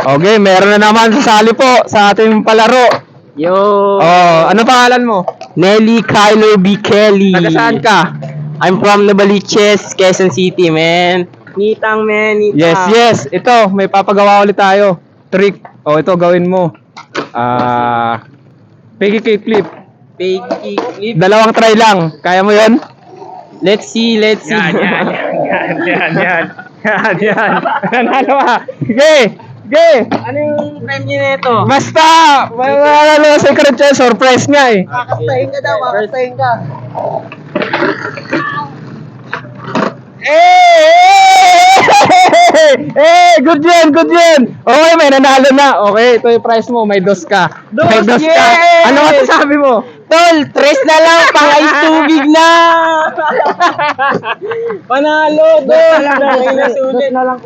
Okay, meron na naman sasali po sa ating palaro. Yo! Oh, ano pangalan mo? Nelly Kyler B. Kelly. Taga saan ka? I'm from Novaliches, Quezon City, man. Nitang, man. Nitang. Yes. Ito, may papagawa ulit tayo. Trick. Oh, ito gawin mo. Piggy kickflip. Piggy clip. Dalawang try lang. Kaya mo 'yon? Let's see. Yan. Nanalo ka. Sige. Ano yung premyo nito? Basta, manalo sa secret chance, surprise nga eh. Kakastahin ka daw, kakastahin ka. Good yan. Okay, may nanalo na. Okay, ito yung prize mo, may dos ka. May dos ka. Yay! Ano masasabi mo? Tol, tres na lang, pang-ice tubig na! Panalo, dos! Dos na lang.